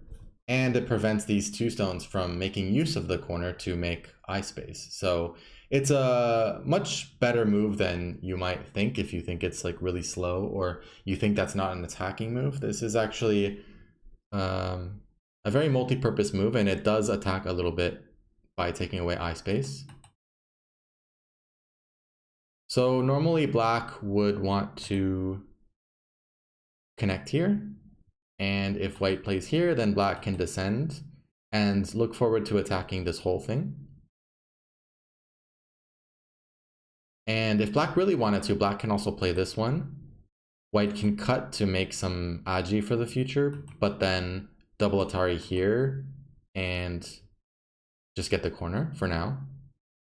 And it prevents these two stones from making use of the corner to make eye space. So it's a much better move than you might think if you think it's like really slow or you think that's not an attacking move. This is actually a very multi-purpose move, and it does attack a little bit by taking away eye space. So normally black would want to connect here. And if white plays here, then black can descend and look forward to attacking this whole thing. And if black really wanted to, black can also play this one. White can cut to make some aji for the future, but then double Atari here and just get the corner for now.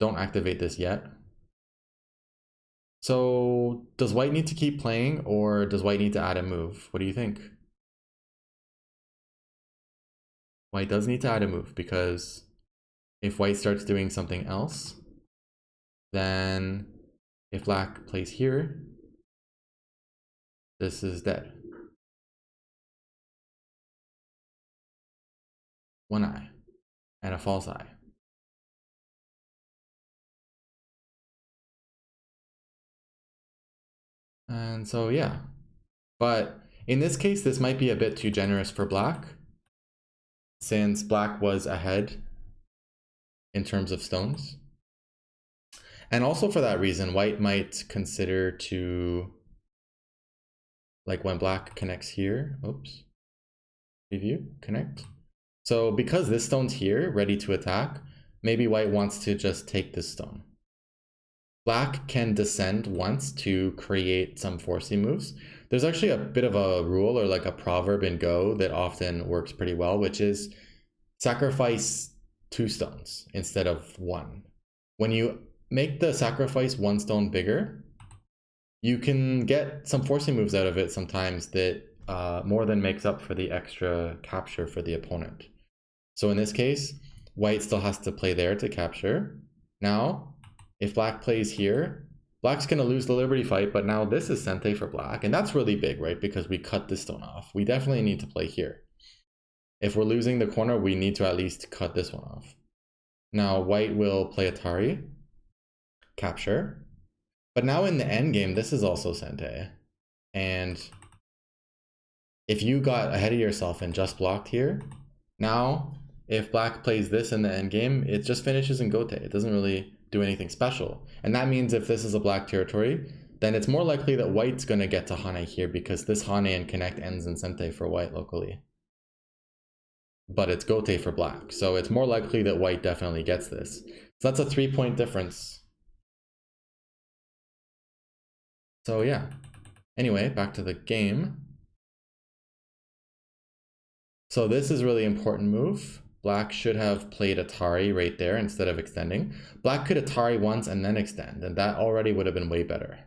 Don't activate this yet. So does white need to keep playing or does white need to add a move? What do you think? White does need to add a move because if white starts doing something else, then if black plays here, this is dead. One eye and a false eye. And so yeah, but in this case, this might be a bit too generous for black since black was ahead in terms of stones. And also for that reason, white might consider to, like when black connects here, oops, preview, connect. So because this stone's here, ready to attack, maybe white wants to just take this stone. Black can descend once to create some forcing moves. There's actually a bit of a rule or like a proverb in Go that often works pretty well, which is sacrifice 2 stones instead of 1. When you make the sacrifice 1 stone bigger, you can get some forcing moves out of it sometimes that more than makes up for the extra capture for the opponent. So in this case, white still has to play there to capture. Now, if black plays here, black's going to lose the liberty fight, but now this is sente for black, and that's really big, right? Because we cut this stone off. We definitely need to play here. If we're losing the corner, we need to at least cut this one off. Now, white will play Atari, capture. But now in the end game, this is also sente. And if you got ahead of yourself and just blocked here, now if black plays this in the end game, it just finishes in gote. It doesn't really do anything special. And that means if this is a black territory, then it's more likely that white's going to get to Hane here because this Hane and connect ends in sente for white locally. But it's gote for black. So it's more likely that white definitely gets this. So that's a 3-point difference. So yeah. Anyway, back to the game. So this is a really important move. Black should have played Atari right there instead of extending. Black could Atari once and then extend, and that already would have been way better.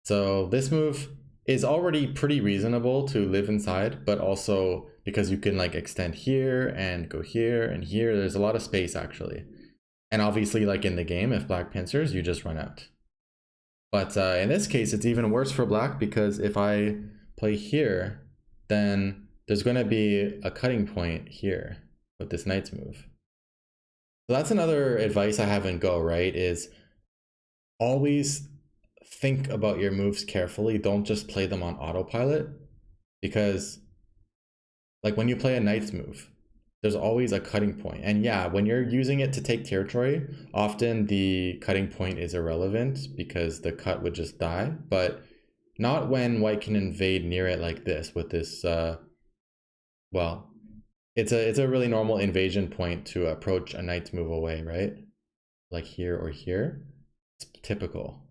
So this move is already pretty reasonable to live inside, but also because you can like extend here and go here and here, there's a lot of space actually. And obviously like in the game, if black pincers, you just run out. But in this case, it's even worse for black because if I play here, then there's going to be a cutting point here with this knight's move. So that's another advice I have in Go, right? Is always think about your moves carefully. Don't just play them on autopilot, because like when you play a knight's move, there's always a cutting point. And yeah, when you're using it to take territory, often the cutting point is irrelevant because the cut would just die, but not when white can invade near it like this with this, well, it's a really normal invasion point to approach a knight's move away, right? Like here or here, it's typical.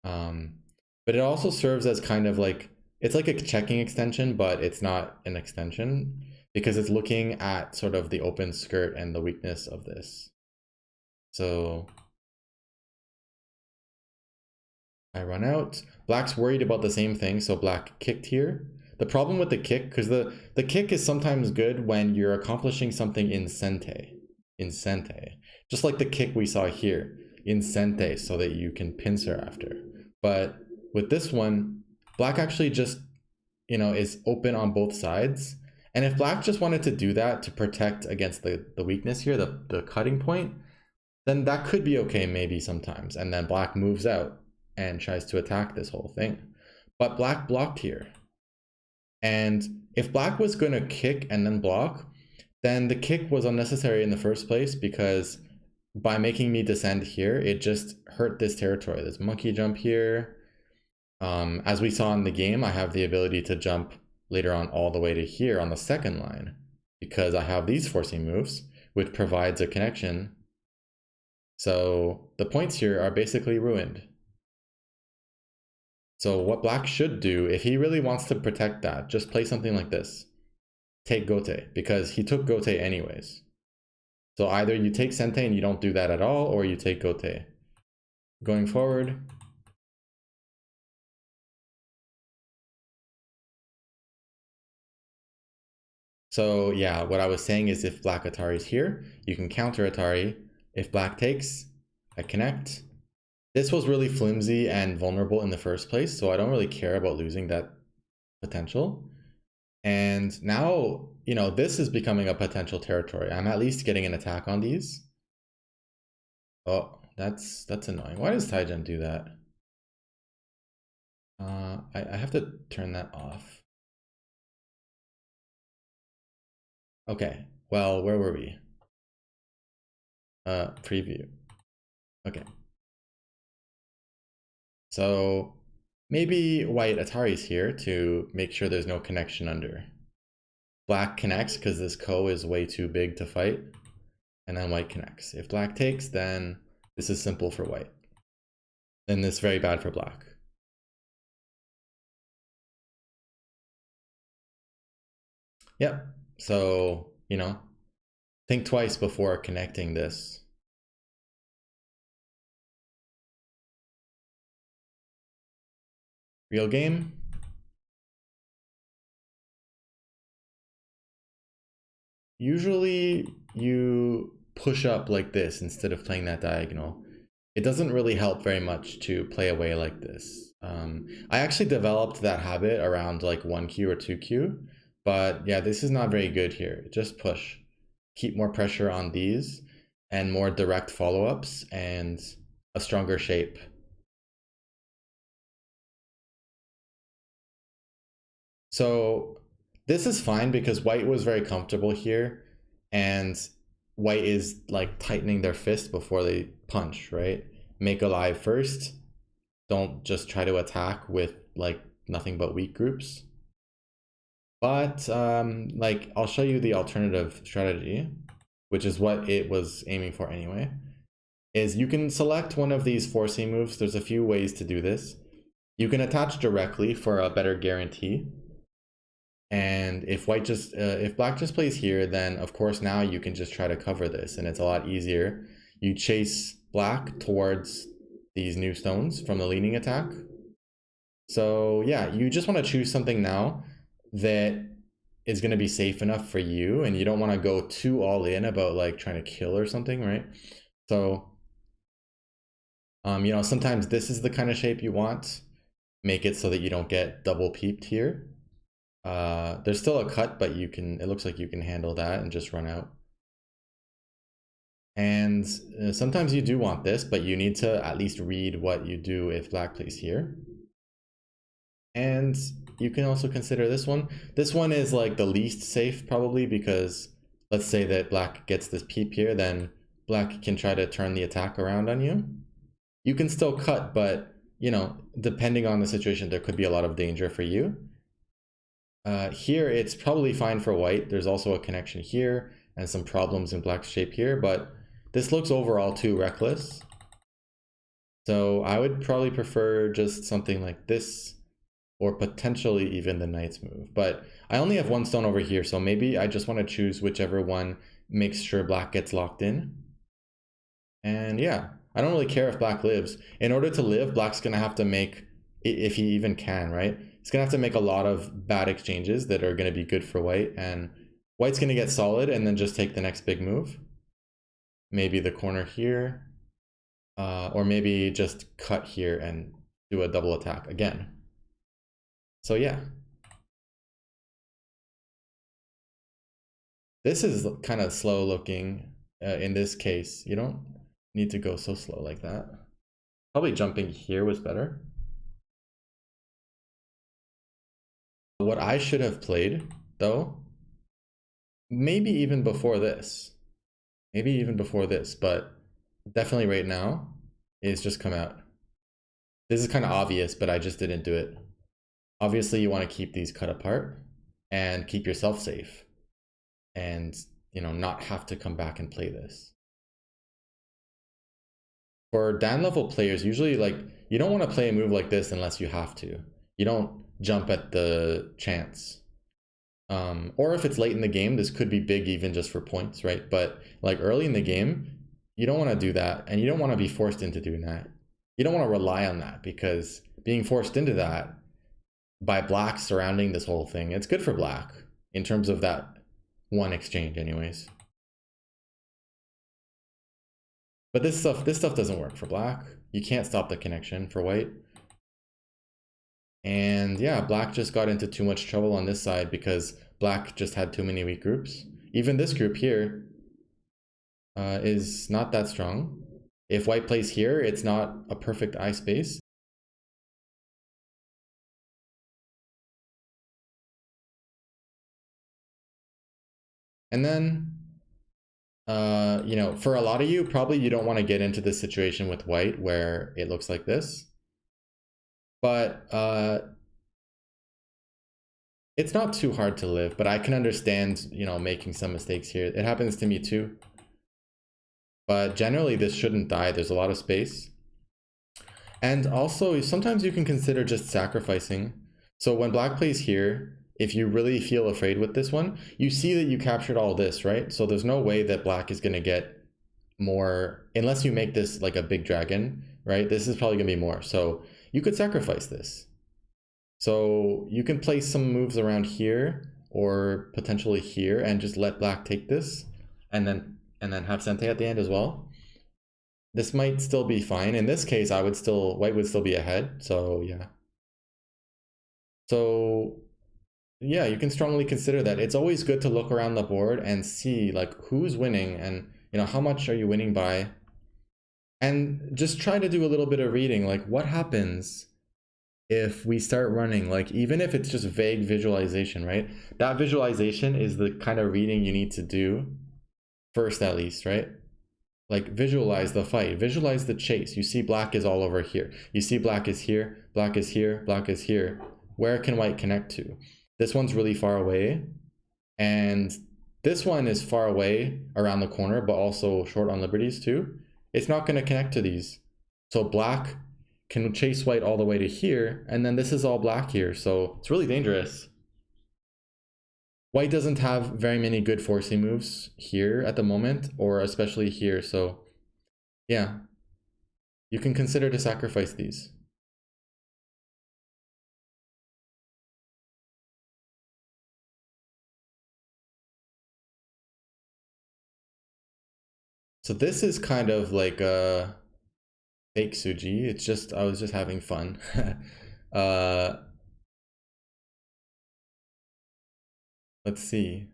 But it also serves as kind of like, it's like a checking extension, but it's not an extension because it's looking at sort of the open skirt and the weakness of this. So I run out. Black's worried about the same thing, so black kicked here. The problem with the kick, because the kick is sometimes good when you're accomplishing something in sente. In sente. Just like the kick we saw here. In sente, so that you can pincer after. But with this one, black actually just, you know, is open on both sides. And if black just wanted to do that to protect against the weakness here, the cutting point, then that could be okay maybe sometimes. And then black moves out and tries to attack this whole thing. But black blocked here. And if black was going to kick and then block, then the kick was unnecessary in the first place because by making me descend here, it just hurt this territory. This monkey jump here. As we saw in the game, I have the ability to jump later on all the way to here on the second line because I have these forcing moves, which provides a connection. So the points here are basically ruined. So what black should do, if he really wants to protect that, just play something like this. Take gote, because he took gote anyways. So either you take sente and you don't do that at all, or you take gote. Going forward, so yeah, what I was saying is if black Atari is here, you can counter Atari. If black takes, I connect. This was really flimsy and vulnerable in the first place, so I don't really care about losing that potential. And now, you know, this is becoming a potential territory. I'm at least getting an attack on these. Oh, that's annoying. Why does Tygem do that? I have to turn that off. Okay, well, where were we? Preview. Okay. So maybe white Atari's here to make sure there's no connection under. Black connects because this ko is way too big to fight. And then white connects. If black takes, then this is simple for white. Then this is very bad for black. Yep. So, you know, think twice before connecting this. Real game. Usually you push up like this instead of playing that diagonal. It doesn't really help very much to play away like this. I actually developed that habit around like 1Q or 2Q, but yeah, this is not very good here. Just push. Keep more pressure on these and more direct follow-ups and a stronger shape. So this is fine because white was very comfortable here and white is like tightening their fist before they punch, right? Make alive first. Don't just try to attack with like nothing but weak groups. But like I'll show you the alternative strategy, which is what it was aiming for anyway, is you can select one of these forcing moves. There's a few ways to do this. You can attach directly for a better guarantee. And if if black just plays here, then of course now you can just try to cover this, and it's a lot easier. You chase black towards these new stones from the leading attack. So yeah, you just want to choose something now that is going to be safe enough for you, and you don't want to go too all in about like trying to kill or something, right? So you know, sometimes this is the kind of shape you want. Make it so that you don't get double peeped here. There's still a cut, but you can, it looks like you can handle that and just run out. And sometimes you do want this, but you need to at least read what you do if black plays here. And you can also consider this one. This one is like the least safe probably, because let's say that black gets this peep here, then black can try to turn the attack around on you. You can still cut, but you know, depending on the situation, there could be a lot of danger for you. Here, it's probably fine for white. There's also a connection here and some problems in black's shape here, but this looks overall too reckless. So I would probably prefer just something like this, or potentially even the knight's move. But I only have one stone over here, so maybe I just want to choose whichever one makes sure black gets locked in. And yeah, I don't really care if black lives. In order to live, black's gonna have to make, if he even can, right? He's gonna have to make a lot of bad exchanges that are gonna be good for white, and white's gonna get solid and then just take the next big move. Maybe the corner here, or maybe just cut here and do a double attack again. So yeah. This is kind of slow looking in this case. You don't need to go so slow like that. Probably jumping here was better. What I should have played, though, maybe even before this, but definitely right now, is just come out. This is kind of obvious, but I just didn't do it. Obviously, you want to keep these cut apart and keep yourself safe, and you know, not have to come back and play this. For Dan level players, usually like you don't want to play a move like this unless you have to. You don't jump at the chance. Or if it's late in the game, this could be big even just for points, right? But like early in the game, you don't want to do that, and you don't want to be forced into doing that. You don't want to rely on that, because being forced into that by black surrounding this whole thing, it's good for black in terms of that one exchange anyways. But this stuff doesn't work for black. You can't stop the connection for white. And yeah, black just got into too much trouble on this side because black just had too many weak groups. Even this group here is not that strong. If white plays here, it's not a perfect eye space. And then, you know, for a lot of you, probably you don't want to get into this situation with white where it looks like this. But it's not too hard to live, but I can understand, you know, making some mistakes here. It happens to me too. But generally this shouldn't die. There's a lot of space. And also sometimes you can consider just sacrificing. So when black plays here, if you really feel afraid with this one, you see that you captured all this, right? So there's no way that black is going to get more, unless you make this like a big dragon, right? This is probably going to be more. So you could sacrifice this. So you can place some moves around here or potentially here and just let black take this, and then have Sente at the end as well. This might still be fine. In this case, white would still be ahead. So yeah. So yeah, you can strongly consider that. It's always good to look around the board and see like who's winning, and you know, how much are you winning by, and just try to do a little bit of reading, like what happens if we start running, like even if it's just vague visualization, right? That visualization is the kind of reading you need to do first, at least, right? Like visualize the fight, visualize the chase. You see black is all over here. You see black is here, black is here, black is here. Where can white connect to? This one's really far away, and this one is far away around the corner, but also short on liberties too. It's not going to connect to these. So black can chase white all the way to here, and then this is all black here. So it's really dangerous. White doesn't have very many good forcing moves here at the moment, or especially here, so yeah. You can consider to sacrifice these. So this is kind of like a fake Suji. It's just, I was just having fun. uh, let's see.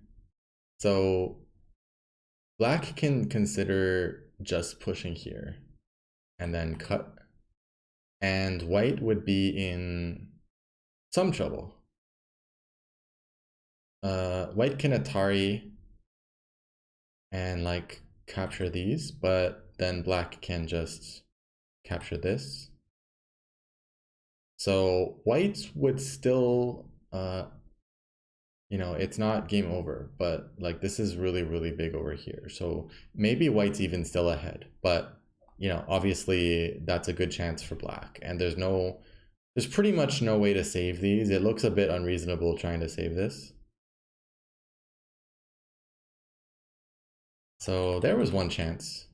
So black can consider just pushing here and then cut. And white would be in some trouble. White can Atari and like capture these, but then black can just capture this. So white would still, you know, it's not game over, but like this is really, really big over here. So maybe white's even still ahead, but you know, obviously that's a good chance for black. And there's pretty much no way to save these. It looks a bit unreasonable trying to save this. So there was one chance.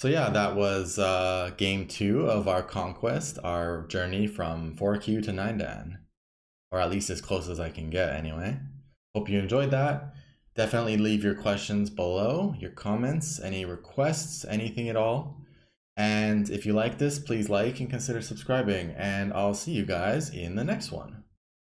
So yeah, that was game 2 of our conquest, our journey from 4Q to 9Dan. Or at least as close as I can get anyway. Hope you enjoyed that. Definitely leave your questions below, your comments, any requests, anything at all. And if you like this, please like and consider subscribing. And I'll see you guys in the next one.